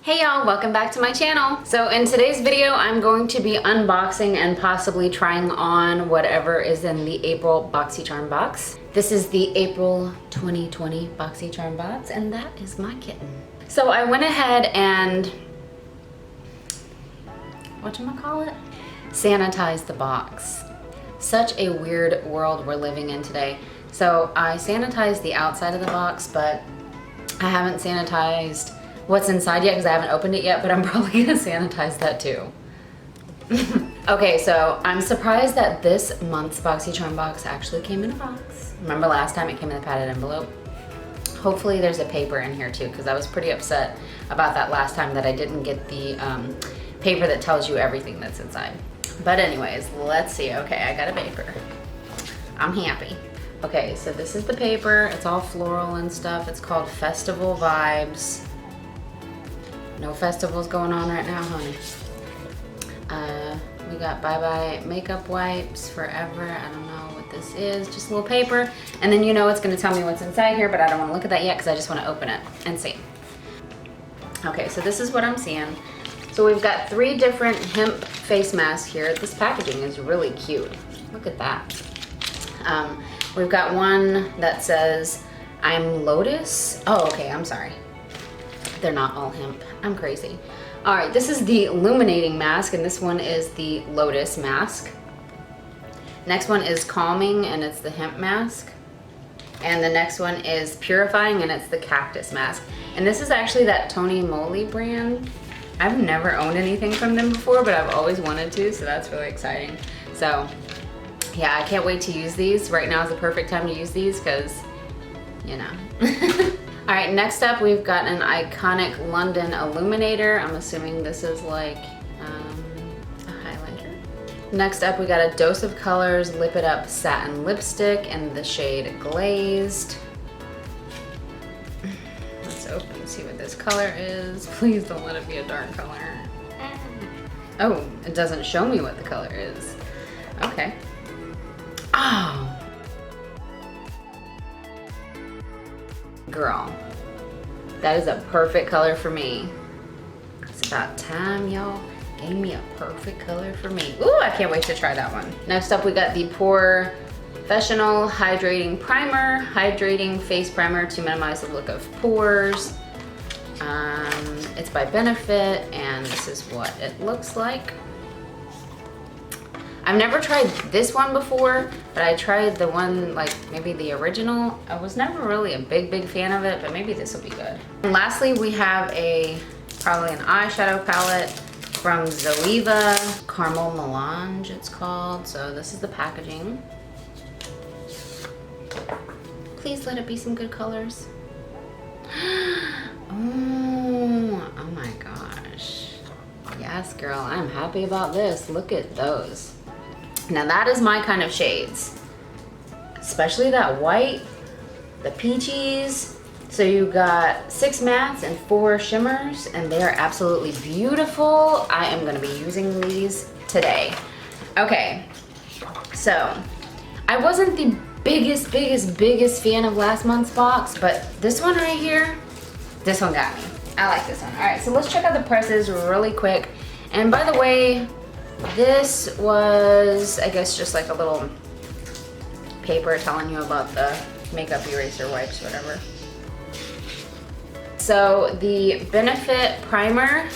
Hey y'all, welcome back to my channel. So in today's video, I'm going to be unboxing and possibly trying on whatever is in the April Boxycharm box. This is the April 2020 Boxycharm box, and that is my kitten. So I went ahead and, whatchamacallit? Sanitized the box. Such a weird world we're living in today. So I sanitized the outside of the box, but I haven't sanitized what's inside yet because I haven't opened it yet, but I'm probably gonna sanitize that too. Okay, so I'm surprised that this month's Boxycharm box actually came in a box. Remember last time it came in a padded envelope? Hopefully there's a paper in here too, because I was pretty upset about that last time that I didn't get the paper that tells you everything that's inside. But anyways, let's see. Okay, I got a paper. I'm happy. Okay, so this is the paper. It's all floral and stuff. It's called Festival Vibes. No festivals going on right now, honey. We got Bye Bye makeup wipes forever. I don't know what this is, just a little paper. And then you know it's gonna tell me what's inside here, but I don't wanna look at that yet because I just wanna open it and see. Okay, so this is what I'm seeing. So we've got 3 different hemp face masks here. This packaging is really cute. Look at that. We've got one that says, I'm Lotus. Oh, okay, I'm sorry. They're not all hemp. I'm crazy. All right, this is the illuminating mask, and this one is the Lotus mask. Next one is calming, and it's the hemp mask. And the next one is purifying, and it's the cactus mask. And this is actually that Tony Moly brand. I've never owned anything from them before, but I've always wanted to, so that's really exciting. So yeah, I can't wait to use these. Right now is the perfect time to use these because, you know. All right, next up we've got an iconic London illuminator. I'm assuming this is like a highlighter. Next up we got a Dose of Colors Lip It Up satin lipstick in the shade Glazed. Let's open and see what this color is. Please don't let it be a dark color. Oh, it doesn't show me what the color is. Okay. Oh. Girl, that is a perfect color for me. It's about time y'all gave me a perfect color for me. Ooh, I can't wait to try that one. Next up we got the Professional Hydrating Primer, Hydrating Face Primer to minimize the look of pores. It's by Benefit, and this is what it looks like. I've never tried this one before, but I tried the one, like maybe the original. I was never really a big fan of it, but maybe this will be good. And lastly, we have probably an eyeshadow palette from Zoeva, Caramel Melange it's called. So this is the packaging. Please let it be some good colors. Oh my gosh. Yes, girl, I'm happy about this. Look at those. Now that is my kind of shades, especially that white, the peaches. So you got 6 mattes and 4 shimmers, and they are absolutely beautiful. I am gonna be using these today. Okay, so I wasn't the biggest fan of last month's box, but this one right here, this one got me. I like this one. All right, so let's check out the prices really quick. And by the way, this was, I guess, just like a little paper telling you about the makeup eraser wipes, whatever. So the Benefit primer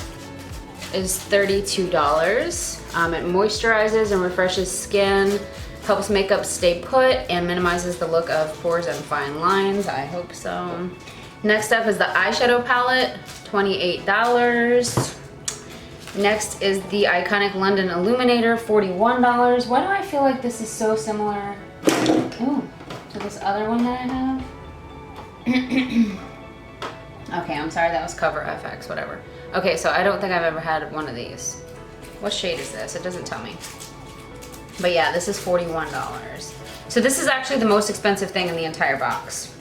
is $32. It moisturizes and refreshes skin, helps makeup stay put, and minimizes the look of pores and fine lines. I hope so. Next up is the eyeshadow palette, $28. Next is the iconic London Illuminator, $41. Why do I feel like this is so similar to this other one that I have? Okay, I'm sorry, that was Cover FX, whatever. Okay, so I don't think I've ever had one of these. What shade is this? It doesn't tell me. But yeah, this is $41. So this is actually the most expensive thing in the entire box.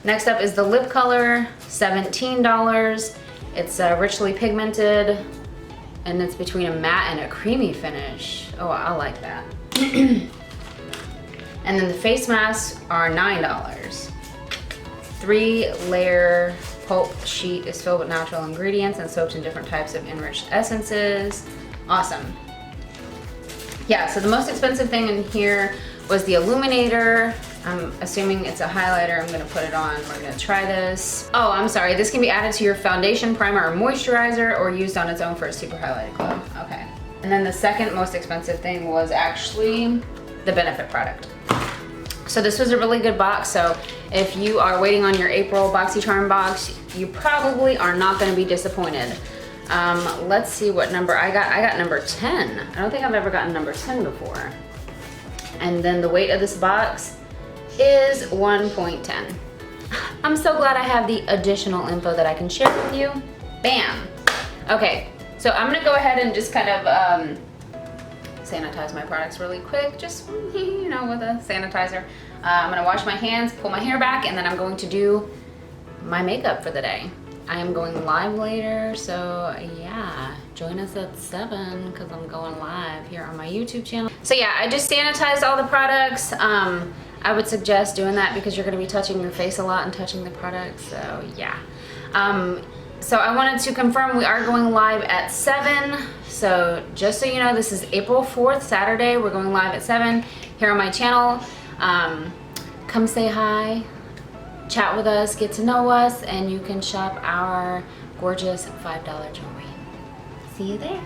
Next up is the lip color, $17. It's richly pigmented, and it's between a matte and a creamy finish. Oh, I like that. And then the face masks are $9. 3-layer pulp sheet is filled with natural ingredients and soaked in different types of enriched essences. Awesome. Yeah, so the most expensive thing in here was the illuminator. I'm assuming it's a highlighter. I'm gonna put it on. We're gonna try this. Oh, I'm sorry. This can be added to your foundation, primer, or moisturizer, or used on its own for a super highlighted glow. Okay. And then the second most expensive thing was actually the Benefit product. So this was a really good box. So if you are waiting on your April Boxycharm box, you probably are not gonna be disappointed. Let's see what number I got. I got number 10. I don't think I've ever gotten number 10 before. And then the weight of this box is 1.10. I'm so glad I have the additional info that I can share with you. Bam. Okay, so I'm gonna go ahead and just kind of sanitize my products really quick, just, you know, with a sanitizer. I'm gonna wash my hands, pull my hair back, and then I'm going to do my makeup for the day. I am going live later, so yeah, join us at 7 because I'm going live here on my YouTube channel. So yeah, I just sanitized all the products. I would suggest doing that because you're gonna be touching your face a lot and touching the products, so yeah. So I wanted to confirm we are going live at 7. So just so you know, this is April 4th, Saturday. We're going live at 7 here on my channel. Come say hi. Chat with us, get to know us, and you can shop our gorgeous $5 jewelry. See you there.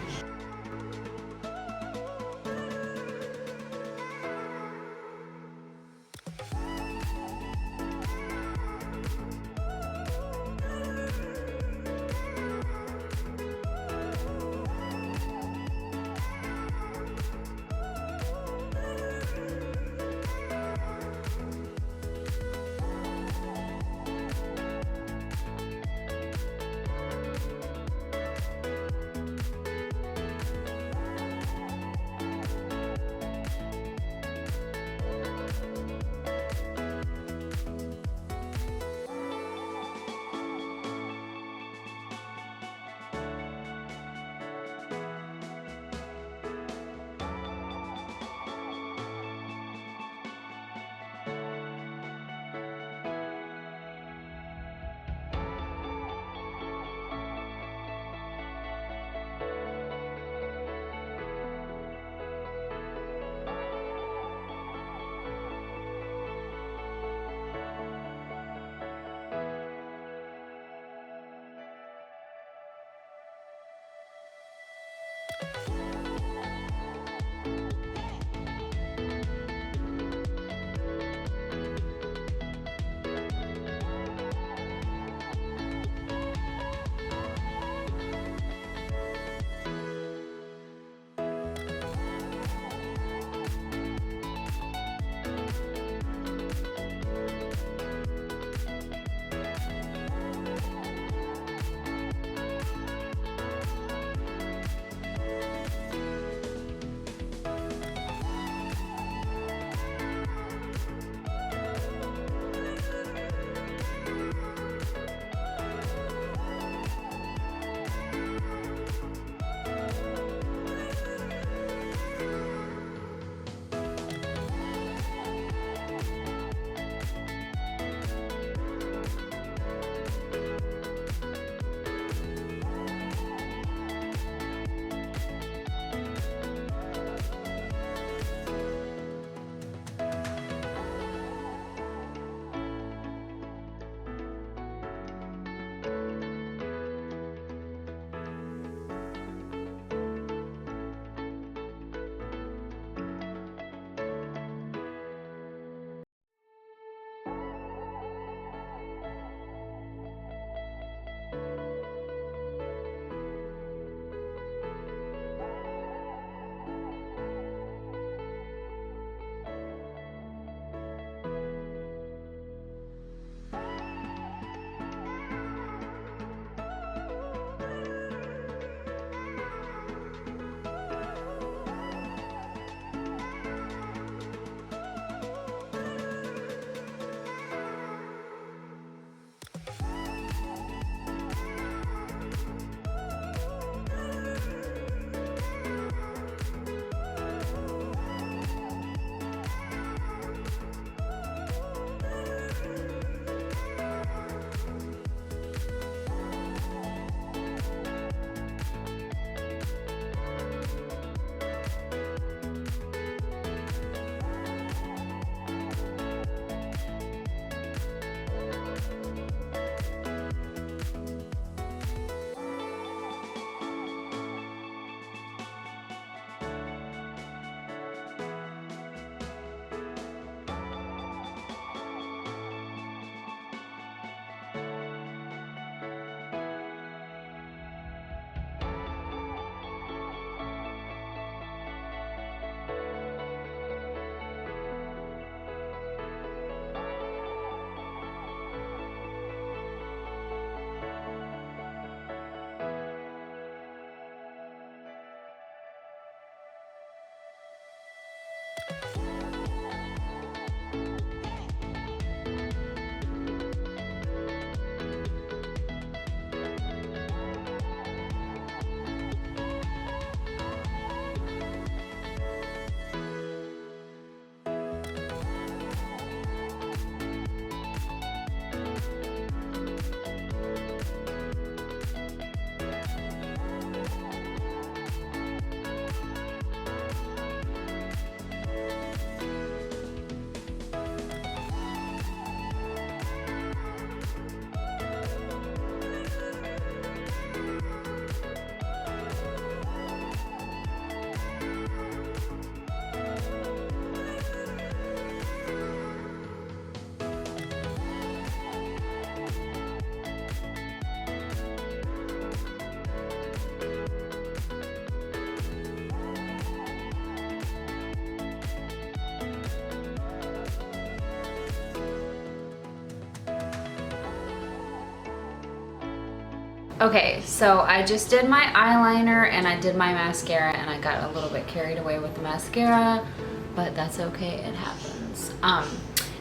Okay, so I just did my eyeliner and I did my mascara, and I got a little bit carried away with the mascara, but that's okay, it happens.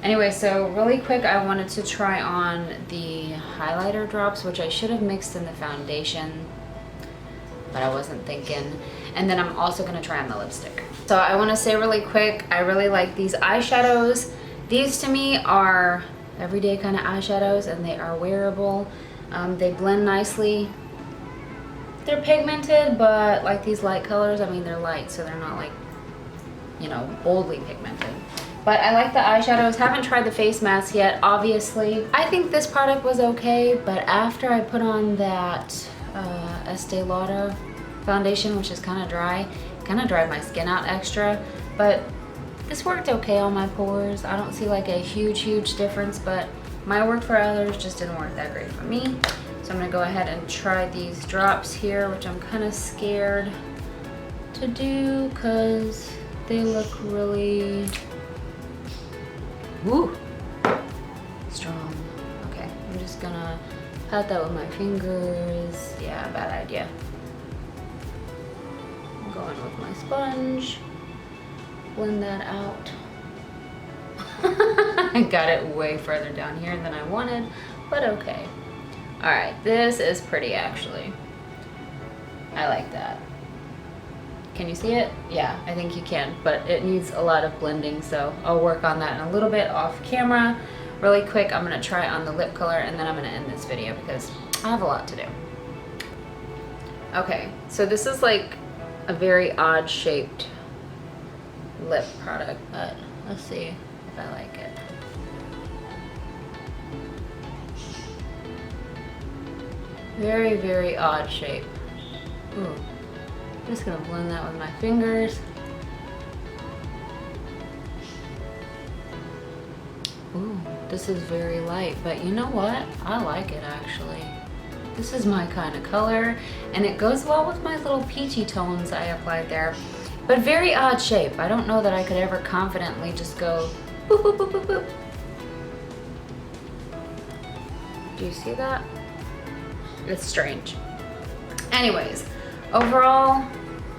Anyway, so really quick, I wanted to try on the highlighter drops, which I should have mixed in the foundation, but I wasn't thinking. And then I'm also gonna try on the lipstick. So I wanna say really quick, I really like these eyeshadows. These to me are everyday kind of eyeshadows, and they are wearable. They blend nicely. They're pigmented, but like these light colors, I mean, they're light, so they're not like, you know, boldly pigmented. But I like the eyeshadows. Haven't tried the face mask yet, obviously. I think this product was okay, but after I put on that Estee Lauder foundation, which is kind of dry, kind of dried my skin out extra, but this worked okay on my pores. I don't see like a huge difference, but might work for others, just didn't work that great for me. So I'm gonna go ahead and try these drops here, which I'm kind of scared to do because they look really, woo, strong. Okay, I'm just gonna pat that with my fingers. Yeah, bad idea. I'm going with my sponge, blend that out. I got it way further down here than I wanted, but okay. All right, this is pretty actually. I like that. Can you see it? Yeah, I think you can, but it needs a lot of blending, so I'll work on that in a little bit off camera. Really quick, I'm gonna try on the lip color, and then I'm gonna end this video because I have a lot to do. Okay, so this is like a very odd shaped lip product, but let's see if I like it. Very odd shape. Ooh. I'm just gonna blend that with my fingers. Ooh, this is very light, but you know what? I like it actually. This is my kind of color, and it goes well with my little peachy tones I applied there. But very odd shape. I don't know that I could ever confidently just go boop, boop, boop, boop, boop. Do you see that? It's strange. Anyways, overall,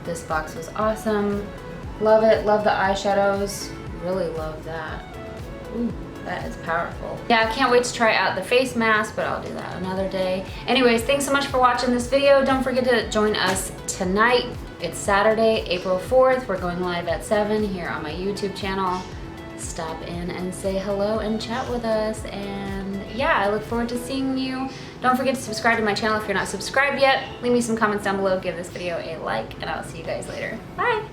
this box was awesome. Love it, love the eyeshadows. Really love that. Ooh, that is powerful. Yeah, I can't wait to try out the face mask, but I'll do that another day. Anyways, thanks so much for watching this video. Don't forget to join us tonight. It's Saturday, April 4th. We're going live at 7 here on my YouTube channel. Stop in and say hello and chat with us. And yeah, I look forward to seeing you. Don't forget to subscribe to my channel if you're not subscribed yet. Leave me some comments down below. Give this video a like, and I'll see you guys later. Bye.